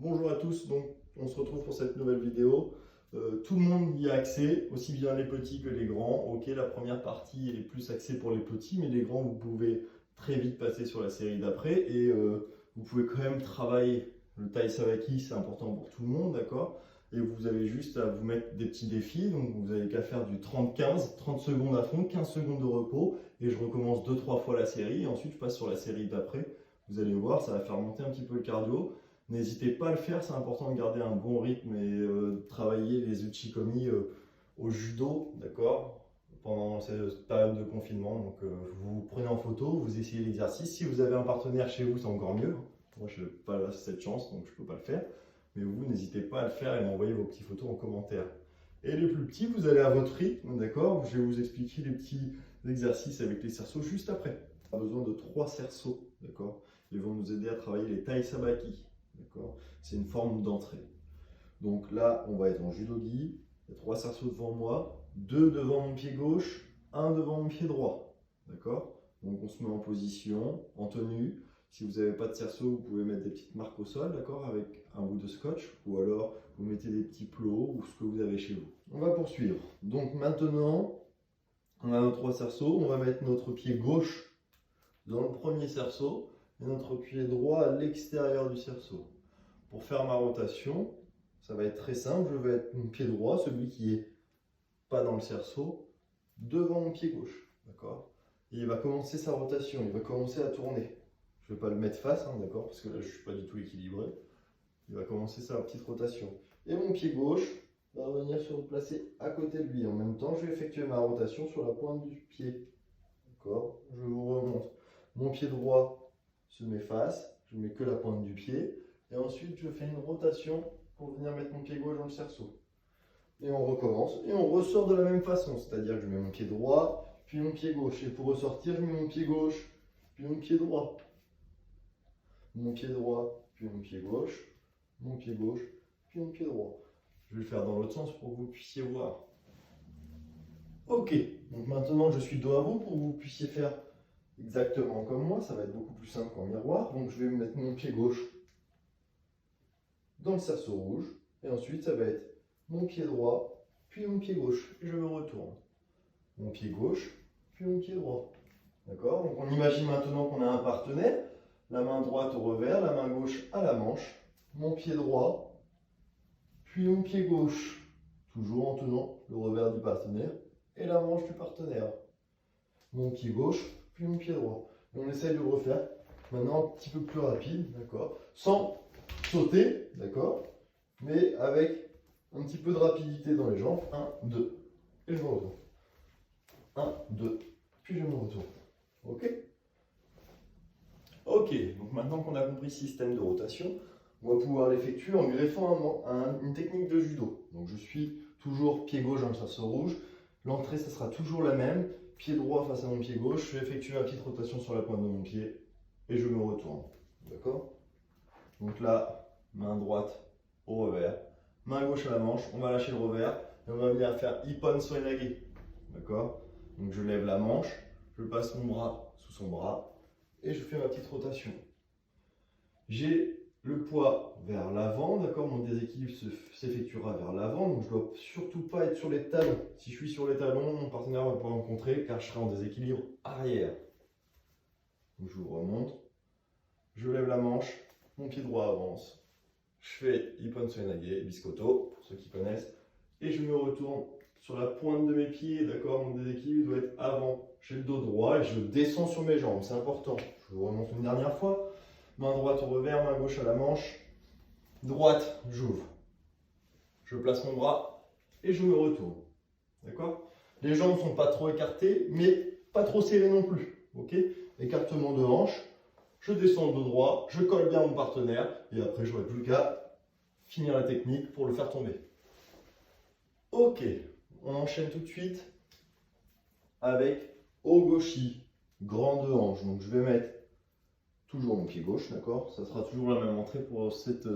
Bonjour à tous, donc on se retrouve pour cette nouvelle vidéo. Tout le monde y a accès, aussi bien les petits que les grands. Ok, la première partie est plus axée pour les petits, mais les grands, vous pouvez très vite passer sur la série d'après et vous pouvez quand même travailler le Tai Savaki, c'est important pour tout le monde, d'accord? Et vous avez juste à vous mettre des petits défis, donc vous n'avez qu'à faire du 30-15, 30 secondes à fond, 15 secondes de repos, et je recommence 2-3 fois la série, et ensuite je passe sur la série d'après. Vous allez voir, ça va faire monter un petit peu le cardio. N'hésitez pas à le faire, c'est important de garder un bon rythme et travailler les uchikomi au judo, d'accord, pendant cette période de confinement. Donc vous prenez en photo, vous essayez l'exercice. Si vous avez un partenaire chez vous, c'est encore mieux. Moi, je n'ai pas cette chance, donc je ne peux pas le faire. Mais vous, n'hésitez pas à le faire et m'envoyer vos petites photos en commentaire. Et les plus petits, vous allez à votre rythme, d'accord. Je vais vous expliquer les petits exercices avec les cerceaux juste après. On a besoin de 3 cerceaux, d'accord. Ils vont nous aider à travailler les Tai Sabaki. C'est une forme d'entrée. Donc là, on va être en judogi. Il y a 3 cerceaux devant moi, 2 devant mon pied gauche, 1 devant mon pied droit. D'accord? Donc on se met en position, en tenue. Si vous n'avez pas de cerceau, vous pouvez mettre des petites marques au sol, d'accord, avec un bout de scotch, ou alors vous mettez des petits plots ou ce que vous avez chez vous. On va poursuivre. Donc maintenant, on a nos 3 cerceaux. On va mettre notre pied gauche dans le premier cerceau et notre pied droit à l'extérieur du cerceau. Pour faire ma rotation, ça va être très simple. Je vais être mon pied droit, celui qui est pas dans le cerceau, devant mon pied gauche. D'accord? Et il va commencer sa rotation, il va commencer à tourner. Je ne vais pas le mettre face, hein, d'accord? Parce que là, je ne suis pas du tout équilibré. Il va commencer sa petite rotation. Et mon pied gauche va venir se replacer à côté de lui. En même temps, je vais effectuer ma rotation sur la pointe du pied. D'accord? Je vous remonte. Mon pied droit se met face, je ne mets que la pointe du pied. Et ensuite, je fais une rotation pour venir mettre mon pied gauche dans le cerceau. Et on recommence. Et on ressort de la même façon. C'est-à-dire que je mets mon pied droit, puis mon pied gauche. Et pour ressortir, je mets mon pied gauche, puis mon pied droit. Mon pied droit, puis mon pied gauche. Mon pied gauche, puis mon pied droit. Je vais le faire dans l'autre sens pour que vous puissiez voir. Ok, donc maintenant je suis dos à vous pour que vous puissiez faire exactement comme moi. Ça va être beaucoup plus simple qu'en miroir. Donc je vais mettre mon pied gauche dans le cerceau rouge. Et ensuite, ça va être mon pied droit, puis mon pied gauche. Et je me retourne. Mon pied gauche, puis mon pied droit. D'accord? Donc on imagine maintenant qu'on a un partenaire. La main droite au revers, la main gauche à la manche. Mon pied droit, puis mon pied gauche. Toujours en tenant le revers du partenaire et la manche du partenaire. Mon pied gauche, puis mon pied droit. Et on essaye de le refaire maintenant un petit peu plus rapide, d'accord? Sans sauter, d'accord? Mais avec un petit peu de rapidité dans les jambes. 1, 2. Et je me retourne. 1, 2. Puis je me retourne. Ok? Ok, donc maintenant qu'on a compris le système de rotation, on va pouvoir l'effectuer en greffant une technique de judo. Donc je suis toujours pied gauche dans le cerceau rouge. L'entrée, ça sera toujours la même. Pied droit face à mon pied gauche. Je vais effectuer ma petite rotation sur la pointe de mon pied et je me retourne. D'accord? Donc là, main droite au revers, main gauche à la manche. On va lâcher le revers et on va venir faire Ippon Soenage. D'accord? Donc je lève la manche, je passe mon bras sous son bras et je fais ma petite rotation. J'ai le poids vers l'avant, d'accord? Mon déséquilibre s'effectuera vers l'avant, donc je ne dois surtout pas être sur les talons. Si je suis sur les talons, mon partenaire va pas me rencontrer car je serai en déséquilibre arrière. Donc je vous remonte, je lève la manche, mon pied droit avance, je fais Ippon Soenage, biscotto, pour ceux qui connaissent, et je me retourne sur la pointe de mes pieds, d'accord? Mon déséquilibre doit être avant. J'ai le dos droit et je descends sur mes jambes, c'est important. Je vous remonte une dernière fois. Main droite au revers, main gauche à la manche. Droite, j'ouvre. Je place mon bras et je me retourne. D'accord? Les jambes ne sont pas trop écartées, mais pas trop serrées non plus. Ok? Écartement de hanche. Je descends le dos droit, je colle bien mon partenaire et après, je n'aurai plus qu'à finir la technique pour le faire tomber. Ok, on enchaîne tout de suite avec Ogoshi, grande hanche. Donc je vais mettre toujours mon pied gauche, d'accord? Ça sera toujours la même entrée pour cette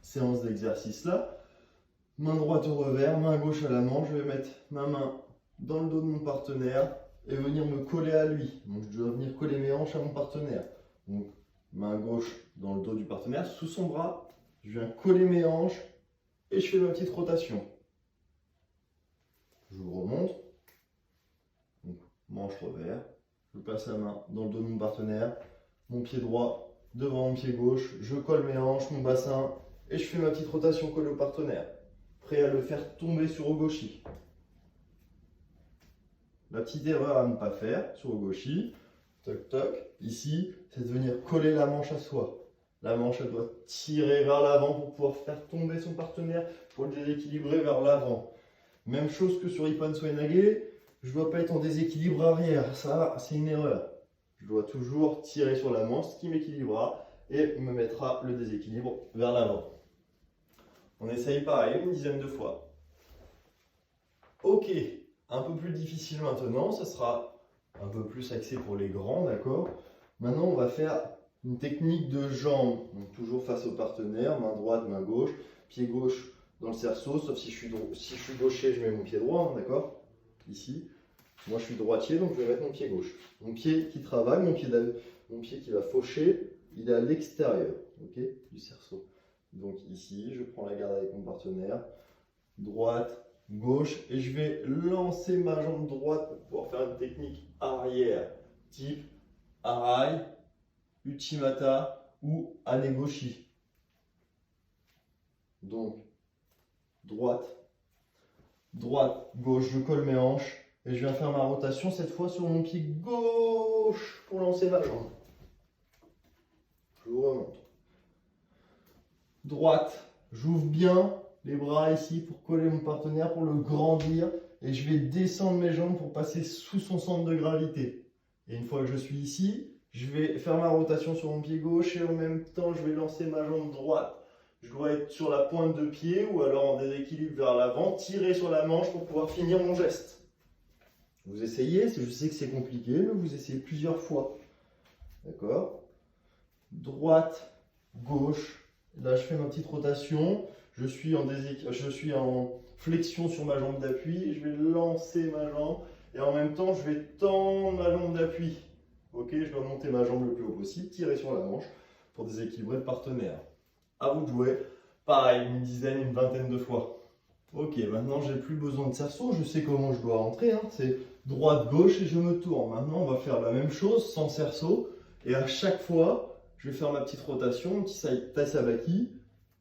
séance d'exercice là. Main droite au revers, main gauche à la manche. Je vais mettre ma main dans le dos de mon partenaire et venir me coller à lui. Donc je dois venir coller mes hanches à mon partenaire. Donc main gauche dans le dos du partenaire, sous son bras, je viens coller mes hanches et je fais ma petite rotation. Je vous remonte. Donc, manche revers. Je passe la main dans le dos de mon partenaire. Mon pied droit devant mon pied gauche. Je colle mes hanches, mon bassin et je fais ma petite rotation collée au partenaire. Prêt à le faire tomber sur Ogoshi. La petite erreur à ne pas faire sur Ogoshi, toc toc, ici, c'est de venir coller la manche à soi. La manche, elle doit tirer vers l'avant pour pouvoir faire tomber son partenaire, pour le déséquilibrer vers l'avant. Même chose que sur Ippon Soenage, je ne dois pas être en déséquilibre arrière, ça c'est une erreur. Je dois toujours tirer sur la manche, ce qui m'équilibrera et me mettra le déséquilibre vers l'avant. On essaye pareil, une dizaine de fois. Ok, un peu plus difficile maintenant, ça sera un peu plus axé pour les grands, d'accord? Maintenant on va faire une technique de jambe, donc toujours face au partenaire, main droite, main gauche, pied gauche dans le cerceau, sauf si je suis gaucher, je mets mon pied droit, hein, d'accord? Ici, moi je suis droitier, donc je vais mettre mon pied gauche. Mon pied qui travaille, mon pied qui va faucher, il est à l'extérieur, ok, du cerceau. Donc ici, je prends la garde avec mon partenaire, droite, gauche, et je vais lancer ma jambe droite pour pouvoir faire une technique arrière, type Arai, Uchimata ou Anegoshi. Donc, droite, gauche, je colle mes hanches et je viens faire ma rotation cette fois sur mon pied gauche pour lancer ma jambe. Je vous remonte. Droite, j'ouvre bien les bras ici pour coller mon partenaire, pour le grandir et je vais descendre mes jambes pour passer sous son centre de gravité. Et une fois que je suis ici, je vais faire ma rotation sur mon pied gauche et en même temps je vais lancer ma jambe droite. Je dois être sur la pointe de pied ou alors en déséquilibre vers l'avant, tirer sur la manche pour pouvoir finir mon geste. Vous essayez, je sais que c'est compliqué, mais vous essayez plusieurs fois. D'accord? Droite, gauche. Là, je fais ma petite rotation. Je suis en flexion sur ma jambe d'appui. Je vais lancer ma jambe et en même temps, je vais tendre ma jambe d'appui. Ok, je dois monter ma jambe le plus haut possible, tirer sur la manche pour déséquilibrer le partenaire. À vous de jouer. Pareil, une dizaine, une vingtaine de fois. Ok, maintenant j'ai plus besoin de cerceau, je sais comment je dois rentrer. Hein. C'est droite, gauche et je me tourne. Maintenant, on va faire la même chose sans cerceau. Et à chaque fois, je vais faire ma petite rotation, un petit Tai Sabaki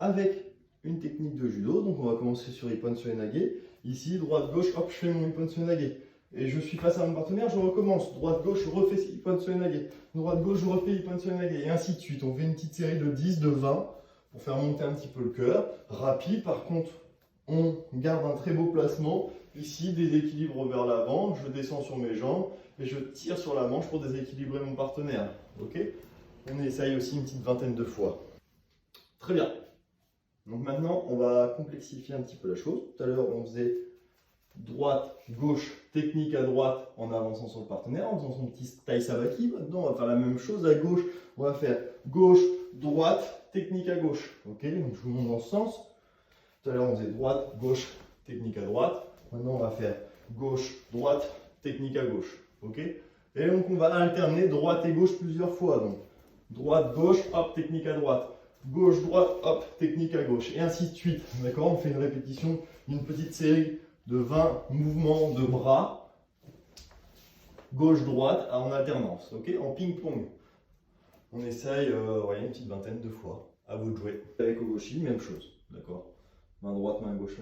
avec une technique de judo. Donc on va commencer sur Ippon Soenage. Ici, droite, gauche, hop, je fais mon Ippon Soenage. Et je suis face à mon partenaire, je recommence. Droite, gauche, je refais Ippon Soenage. Droite, gauche, je refais Ippon Soenage. Et ainsi de suite. On fait une petite série de 10, de 20 pour faire monter un petit peu le cœur. Rapide, par contre, on garde un très beau placement. Ici, déséquilibre vers l'avant, je descends sur mes jambes et je tire sur la manche pour déséquilibrer mon partenaire. Ok? On essaye aussi une petite vingtaine de fois. Très bien. Donc maintenant, on va complexifier un petit peu la chose. Tout à l'heure, on faisait droite, gauche, technique à droite en avançant sur le partenaire, en faisant son petit Tai Sabaki. Maintenant, on va faire la même chose à gauche. On va faire gauche, droite, technique à gauche. Ok? Donc je vous montre dans ce sens. Tout à l'heure, on faisait droite, gauche, technique à droite. Maintenant, on va faire gauche, droite, technique à gauche. Ok? Et donc, on va alterner droite et gauche plusieurs fois. Donc, droite, gauche, hop, technique à droite. Gauche, droite, hop, technique à gauche. Et ainsi de suite. D'accord? On fait une répétition d'une petite série de 20 mouvements de bras. Gauche, droite, en alternance. Ok? En ping-pong. On essaye une petite vingtaine de fois. À vous de jouer. Avec Ogoshi, même chose. D'accord? Main droite, main gauche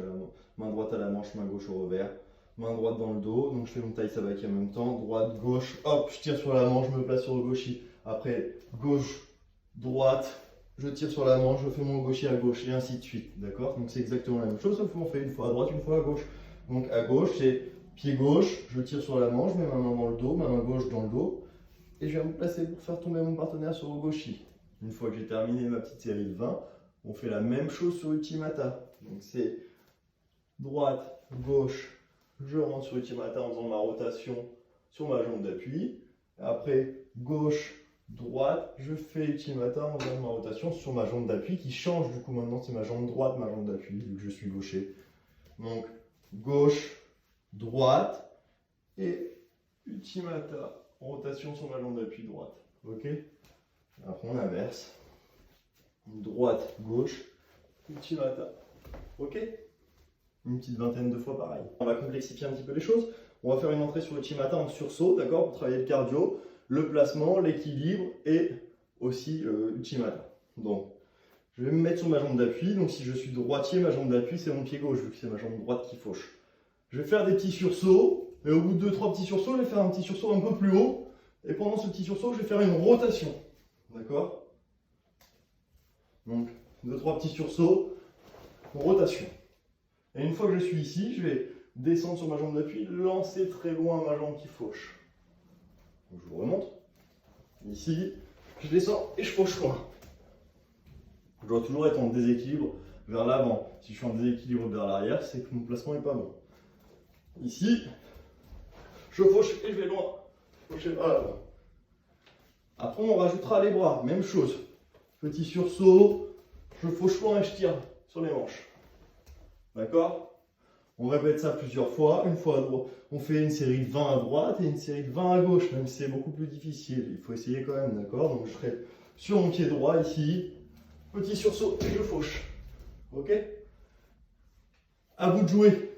main droite à la manche, main gauche au revers. Main droite dans le dos, donc je fais mon Tai Sabaki en même temps. Droite, gauche, hop, je tire sur la manche, je me place sur le Ogoshi. Après, gauche, droite, je tire sur la manche, je fais mon Ogoshi à gauche et ainsi de suite. D'accord? Donc c'est exactement la même chose, sauf qu'on fait une fois à droite, une fois à gauche. Donc à gauche, c'est pied gauche, je tire sur la manche, je mets ma main dans le dos, ma main gauche dans le dos. Et je vais me placer pour faire tomber mon partenaire sur Ogoshi. Une fois que j'ai terminé ma petite série de 20, on fait la même chose sur Uchimata. Donc c'est droite, gauche, je rentre sur Uchimata en faisant ma rotation sur ma jambe d'appui. Après, gauche, droite, je fais Uchimata en faisant ma rotation sur ma jambe d'appui qui change du coup maintenant, c'est ma jambe droite, ma jambe d'appui, vu que je suis gaucher. Donc gauche, droite et Uchimata, rotation sur ma jambe d'appui droite. Ok? Après on inverse. Droite, gauche. Uchimata. Ok? Une petite vingtaine de fois pareil. On va complexifier un petit peu les choses. On va faire une entrée sur Uchimata en sursaut, d'accord? Pour travailler le cardio, le placement, l'équilibre et aussi Uchimata. Donc, je vais me mettre sur ma jambe d'appui. Donc, si je suis droitier, ma jambe d'appui, c'est mon pied gauche, vu que c'est ma jambe droite qui fauche. Je vais faire des petits sursauts. Et au bout de 2-3 petits sursauts, je vais faire un petit sursaut un peu plus haut. Et pendant ce petit sursaut, je vais faire une rotation. D'accord? Donc, 2-3 petits sursauts, rotation. Et une fois que je suis ici, je vais descendre sur ma jambe d'appui, lancer très loin ma jambe qui fauche. Donc, je vous remonte. Ici, je descends et je fauche loin. Je dois toujours être en déséquilibre vers l'avant. Si je suis en déséquilibre vers l'arrière, c'est que mon placement n'est pas bon. Ici, je fauche et je vais loin. Faucher vers l'avant. Après, on rajoutera les bras. Même chose. Petit sursaut, je fauche loin et je tire sur les manches. D'accord? On répète ça plusieurs fois. Une fois à droite, on fait une série de 20 à droite et une série de 20 à gauche, même si c'est beaucoup plus difficile. Il faut essayer quand même, d'accord? Donc je serai sur mon pied droit ici. Petit sursaut et je fauche. Ok? À vous de jouer.